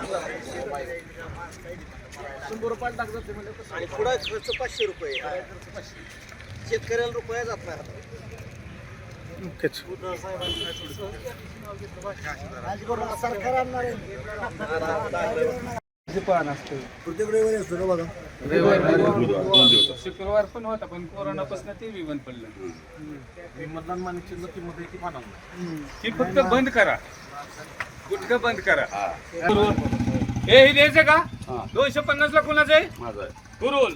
₹100 टाकतात म्हणजे आणि पुढे खर्च ₹500 शेतकऱ्याला रुपया जात नाही. सरकार आणणार पान असतं प्रत्येक रविवारी असतो ना बघा. शुक्रवार पण होता पण कोरोनापासून ते बी बंद पडलं. मतदान मान्यची किंमत आहे ती पाना ती फक्त बंद करा, गुटखा बंद करा. हे द्यायचं का? 250 ला कोणाचं आहे? कुरुल.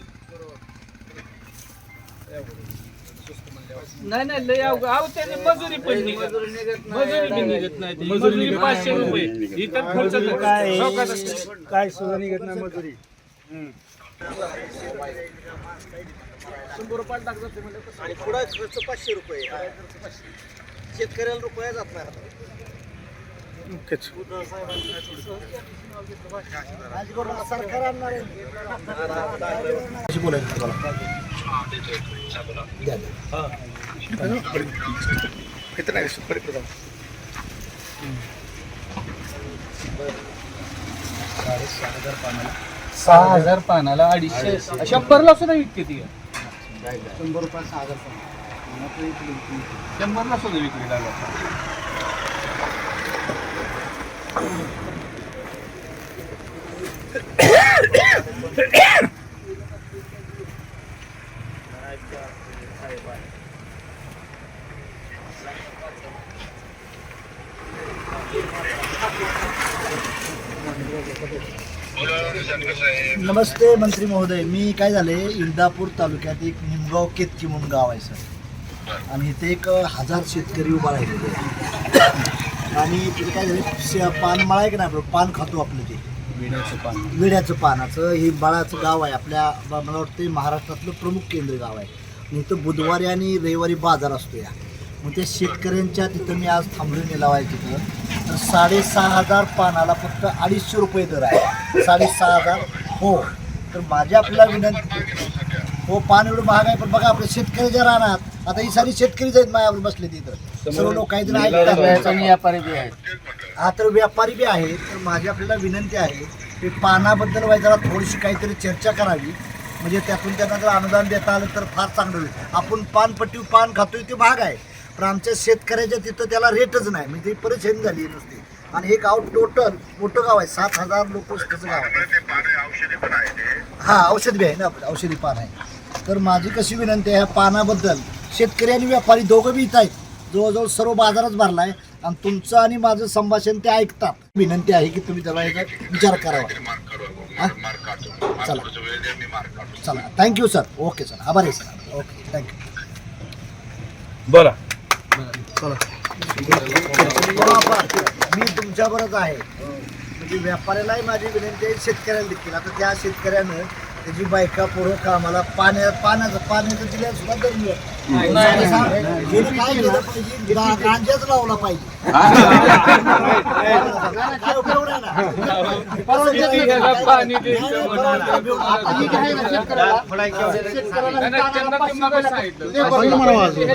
नाही लय अहो त्याने मजुरी पण निघत, मजुरी बी निघत नाही. मजुरी ₹500 इतर खर्च काय सुद्धा निघत नाही मजुरी. ₹100 टाकतात आणि पुढे खर्च ₹500 शेतकऱ्याला रुपया जात नाही. सरकार आणणार बोलायचं ₹6,000 पानाला 250 100ला सुद्धा विकते ती. ₹100 6,000 100ला सुद्धा विक्री लागला. नमस्ते मंत्री महोदय. मी काय झाले इंदापूर तालुक्यात एक निमगाव केतकी म्हणून गाव आहे सर, आणि इथे एक 1000 शेतकरी उभा राहिलेले आहे. आणि तिथे काय झाले पानमाळा आहे की नाही, आपलं पान खातो आपलं ते विड्याचं पानाचं हे बाळाचं गाव आहे. आपल्या मला वाटतं महाराष्ट्रातलं प्रमुख केंद्र गाव आहे. आणि इथं बुधवारी आणि रविवारी बाजार असतो या. मग त्या शेतकऱ्यांच्या तिथं मी आज थांबलो निलाव आहे तिथं, तर 6,500 पानाला फक्त ₹250 दर आहे. 6,500 हो. तर माझी आपल्याला विनंती, हो पान एवढं महाग आहे, पण बघा आपल्या शेतकऱ्याच्या रानात आता ही सारी शेतकरीच आहेत माझ्यावर बसले तिथं, सर्व लोक काहीतरी ऐकतात, व्यापारी बी आहेत. हा तर व्यापारी बी आहेत. तर माझी आपल्याला विनंती आहे की पानाबद्दल जरा थोडीशी काहीतरी चर्चा करावी, म्हणजे त्यातून त्यांना जर अनुदान देता आलं तर फार चांगलं होईल. आपण पानपट्टी पान खातोय ते महाग आहे, पण आमच्या शेतकऱ्याच्या तिथं त्याला रेटच नाही, म्हणजे ती परेशानी झाली नुसती. आणि हे गाव टोटल मोठं गाव आहे, 7,000 लोक गाव आहे. हा औषध बी आहे ना, औषधी पान आहे. तर माझी कशी विनंती आहे, ह्या पानाबद्दल शेतकरी आणि व्यापारी दोघं बी इथं आहेत, जवळजवळ सर्व बाजारच भरला आहे, आणि तुमचं आणि माझं संभाषण ते ऐकतात. विनंती आहे की तुम्ही त्याला याचा विचार करावा. चला चला, थँक्यू सर. ओके सर, आभार आहे सर. Okay, thank you. बोला. मी तुमच्याबरोबर आहे, म्हणजे व्यापाऱ्यालाही माझी विनंती आहे, शेतकऱ्याला देखील. आता त्या शेतकऱ्यानं त्याची बायका पोरं कामाला पाण्याचं दिल्या सुद्धा दर मिळत काय केलं पाहिजे, गांजाच लावला पाहिजे. काय उपयोग नाही ना.